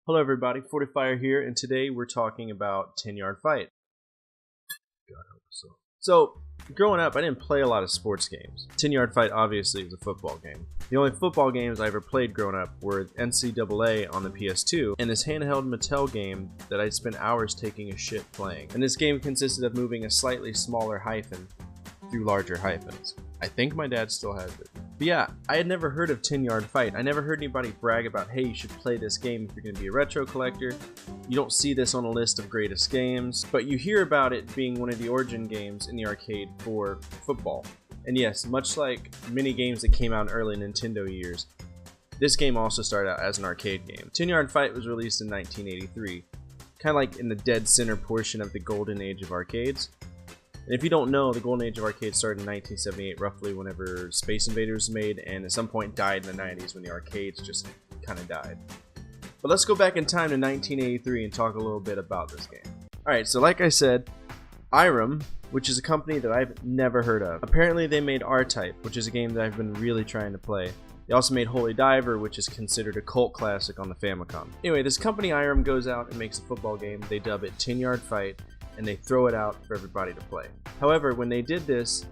Hello everybody, Fortefyre here, and today we're talking about 10-Yard Fight. God help us all. So, growing up, I didn't play a lot of sports games. 10-Yard Fight obviously was a football game. The only football games I ever played growing up were NCAA on the PS2, and this handheld Mattel game that I spent hours taking a shit playing. And this game consisted of moving a slightly smaller hyphen through larger hyphens. I think my dad still has it. But yeah, I had never heard of 10-Yard Fight. I never heard anybody brag about, hey, you should play this game if you're going to be a retro collector. You don't see this on a list of greatest games, but you hear about it being one of the origin games in the arcade for football. And yes, much like many games that came out in early Nintendo years, this game also started out as an arcade game. 10-Yard Fight was released in 1983, kind of like in the dead center portion of the golden age of arcades. And if you don't know, the golden age of arcades started in 1978, roughly whenever Space Invaders was made, and at some point died in the 90s when the arcades just kind of died. But let's go back in time to 1983 and talk a little bit about this game. Alright, so like I said, Irem, which is a company that I've never heard of. Apparently they made R-Type, which is a game that I've been really trying to play. They also made Holy Diver, which is considered a cult classic on the Famicom. Anyway, this company Irem goes out and makes a football game. They dub it 10-Yard Fight, and they throw it out for everybody to play. However, when they did this,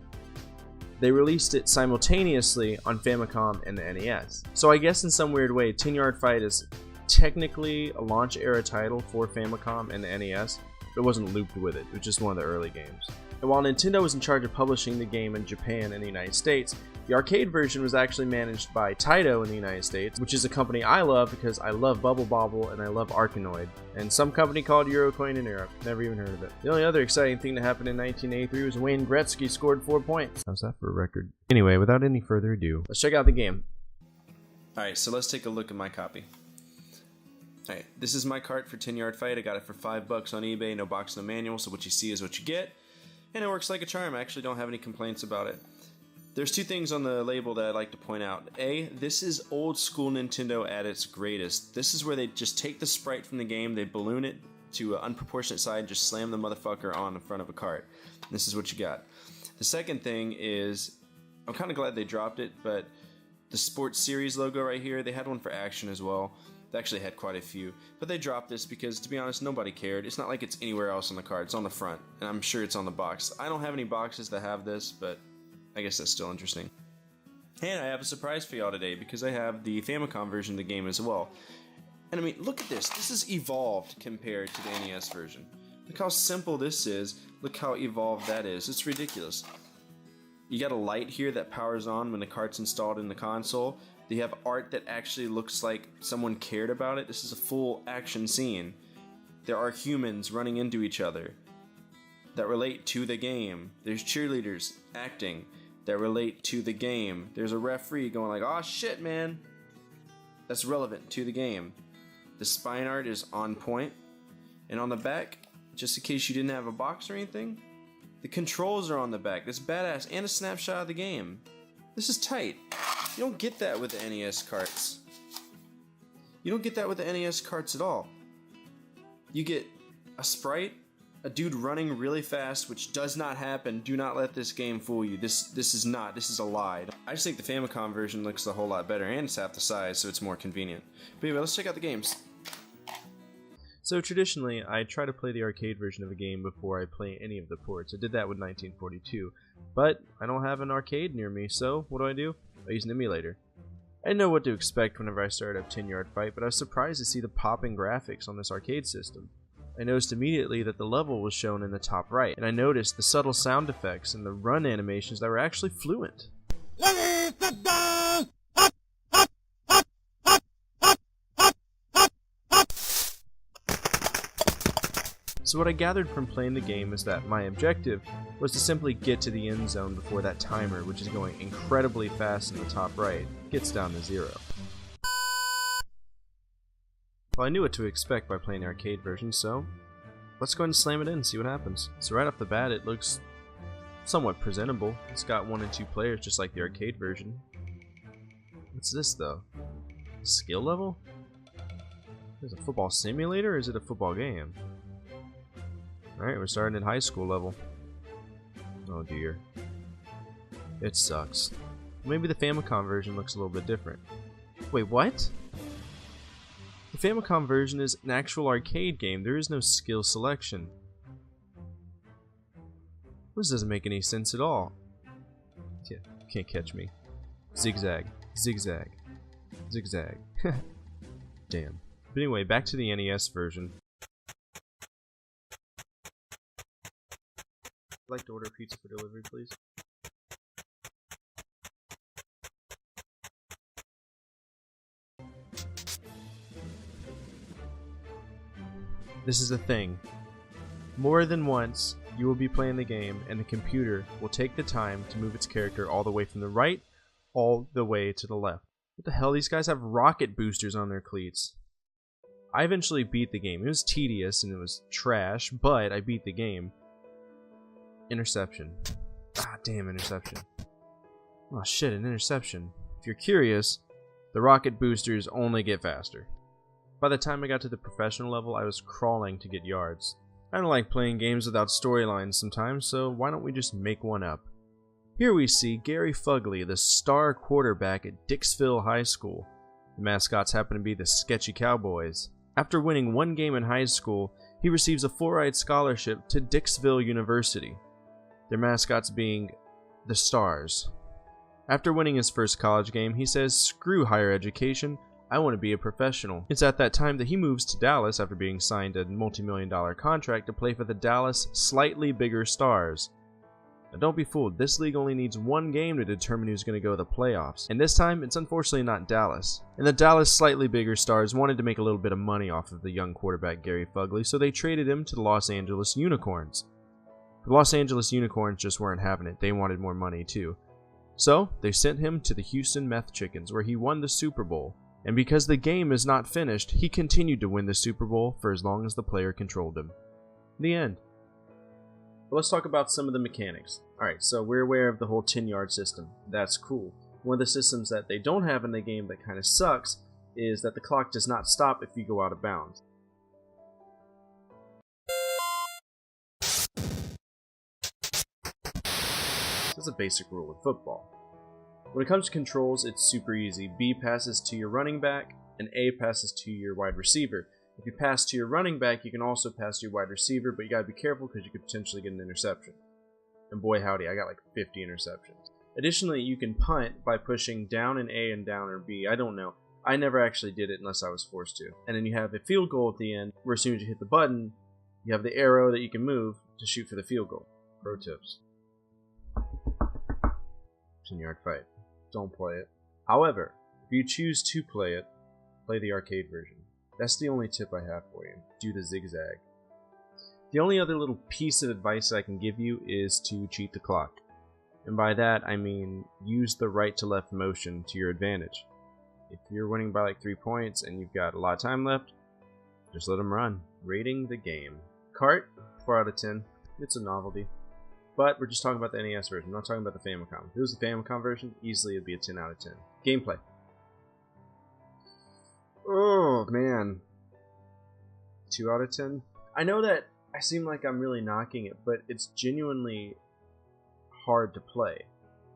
they released it simultaneously on Famicom and the NES. So I guess in some weird way, 10-Yard Fight is technically a launch era title for Famicom and the NES, but it wasn't looped with it. It was just one of the early games. And while Nintendo was in charge of publishing the game in Japan and the United States, the arcade version was actually managed by Taito in the United States, which is a company I love because I love Bubble Bobble and I love Arkanoid, and some company called Eurocoin in Europe. Never even heard of it. The only other exciting thing that happened in 1983 was Wayne Gretzky scored 4 points. How's that for a record? Anyway, without any further ado, let's check out the game. Alright, so let's take a look at my copy. Alright, this is my cart for 10-Yard Fight. I got it for $5 on eBay, no box, no manual, so what you see is what you get. And it works like a charm. I actually don't have any complaints about it. There's two things on the label that I'd like to point out. A, this is old school Nintendo at its greatest. This is where they just take the sprite from the game, they balloon it to an unproportionate side, and just slam the motherfucker on the front of a cart. This is what you got. The second thing is, I'm kind of glad they dropped it, but the Sports Series logo right here, they had one for Action as well. They actually had quite a few, but they dropped this because, to be honest, nobody cared. It's not like it's anywhere else on the card. It's on the front, and I'm sure it's on the box. I don't have any boxes that have this, but I guess that's still interesting. And I have a surprise for y'all today because I have the Famicom version of the game as well. And I mean, look at this. This is evolved compared to the NES version. Look how simple this is. Look how evolved that is. It's ridiculous. You got a light here that powers on when the cart's installed in the console. They have art that actually looks like someone cared about it. This is a full action scene. There are humans running into each other that relate to the game. There's cheerleaders acting that relate to the game. There's a referee going like, oh shit, man. That's relevant to the game. The spine art is on point. And on the back, just in case you didn't have a box or anything, the controls are on the back. That's badass. And a snapshot of the game. This is tight. You don't get that with the NES carts. You don't get that with the NES carts at all. You get a sprite, a dude running really fast, which does not happen. Do not let this game fool you. This is a lie. I just think the Famicom version looks a whole lot better, and it's half the size, so it's more convenient. But anyway, let's check out the games. So traditionally, I try to play the arcade version of a game before I play any of the ports. I did that with 1942, but I don't have an arcade near me, so what do? I use an emulator. I didn't know what to expect whenever I started up 10-Yard Fight, but I was surprised to see the popping graphics on this arcade system. I noticed immediately that the level was shown in the top right, and I noticed the subtle sound effects and the run animations that were actually fluent. So what I gathered from playing the game is that my objective was to simply get to the end zone before that timer, which is going incredibly fast in the top right, gets down to 0. Well, I knew what to expect by playing the arcade version, so let's go ahead and slam it in and see what happens. So right off the bat, it looks somewhat presentable. It's got 1 and 2 players just like the arcade version. What's this though? Skill level? Is it a football simulator or is it a football game? Alright, we're starting at high school level. Oh dear. It sucks. Maybe the Famicom version looks a little bit different. Wait, what? The Famicom version is an actual arcade game. There is no skill selection. This doesn't make any sense at all. Yeah, can't catch me. Zigzag, zigzag, zigzag. Damn. But anyway, back to the NES version. I'd like to order pizza for delivery, please. This is the thing. More than once, you will be playing the game, and the computer will take the time to move its character all the way from the right, all the way to the left. What the hell? These guys have rocket boosters on their cleats. I eventually beat the game. It was tedious and it was trash, but I beat the game. Interception. Ah, damn, interception. Oh shit, an interception. If you're curious, the rocket boosters only get faster. By the time I got to the professional level, I was crawling to get yards. I don't like playing games without storylines sometimes, so why don't we just make one up? Here we see Gary Fugly, the star quarterback at Dixville High School. The mascots happen to be the Sketchy Cowboys. After winning one game in high school, he receives a full-ride scholarship to Dixville University, their mascots being the Stars. After winning his first college game, he says, "Screw higher education, I want to be a professional." It's at that time that he moves to Dallas after being signed a multi-million-dollar contract to play for the Dallas Slightly Bigger Stars. Now don't be fooled, this league only needs one game to determine who's going to go to the playoffs, and this time it's unfortunately not Dallas. And the Dallas Slightly Bigger Stars wanted to make a little bit of money off of the young quarterback Gary Fugly, so they traded him to the Los Angeles Unicorns. The Los Angeles Unicorns just weren't having it, they wanted more money too. So they sent him to the Houston Meth Chickens, where he won the Super Bowl. And because the game is not finished, he continued to win the Super Bowl for as long as the player controlled him. The end. But let's talk about some of the mechanics. Alright, so we're aware of the whole 10-yard system. That's cool. One of the systems that they don't have in the game that kind of sucks is that the clock does not stop if you go out of bounds. That's a basic rule of football. When it comes to controls, it's super easy. B passes to your running back, and A passes to your wide receiver. If you pass to your running back, you can also pass to your wide receiver, but you gotta be careful because you could potentially get an interception. And boy howdy, I got like 50 interceptions. Additionally, you can punt by pushing down an A and down or B. I don't know. I never actually did it unless I was forced to. And then you have a field goal at the end, where as soon as you hit the button, you have the arrow that you can move to shoot for the field goal. Pro tips. 10-yard fight. Don't play it. However, if you choose to play it, play the arcade version. That's the only tip I have for you. Do the zigzag. The only other little piece of advice I can give you is to cheat the clock. And by that, I mean use the right to left motion to your advantage. If you're winning by like 3 points and you've got a lot of time left, just let them run. Rating the game. Cart, 4 out of 10. It's a novelty. But we're just talking about the NES version. I'm not talking about the Famicom. If it was the Famicom version, easily it'd be a 10 out of 10. Gameplay. Oh, man. 2 out of 10? I know that I seem like I'm really knocking it, but it's genuinely hard to play.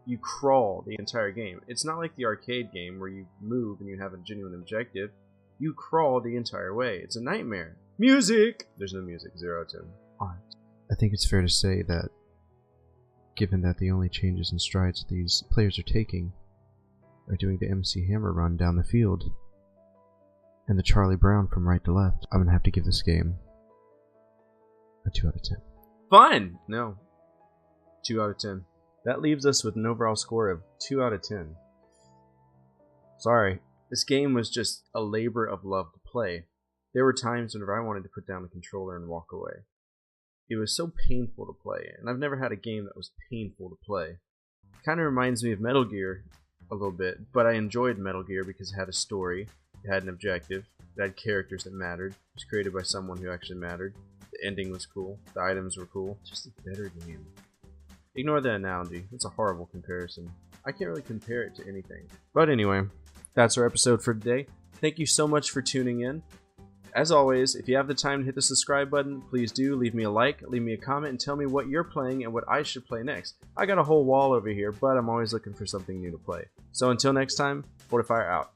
You crawl the entire game. It's not like the arcade game where you move and you have a genuine objective. You crawl the entire way. It's a nightmare. Music! There's no music. 0 out of 10. I think it's fair to say that given that the only changes and strides these players are taking are doing the MC Hammer run down the field and the Charlie Brown from right to left, I'm going to have to give this game a 2 out of 10. Fun! No. 2 out of 10. That leaves us with an overall score of 2 out of 10. Sorry. This game was just a labor of love to play. There were times whenever I wanted to put down the controller and walk away. It was so painful to play, and I've never had a game that was painful to play. It kind of reminds me of Metal Gear a little bit, but I enjoyed Metal Gear because it had a story, it had an objective, it had characters that mattered, it was created by someone who actually mattered, the ending was cool, the items were cool, just a better game. Ignore the analogy, it's a horrible comparison. I can't really compare it to anything. But anyway, that's our episode for today. Thank you so much for tuning in. As always, if you have the time to hit the subscribe button, please do. Leave me a like, leave me a comment, and tell me what you're playing and what I should play next. I got a whole wall over here, but I'm always looking for something new to play. So until next time, Fortefyre out.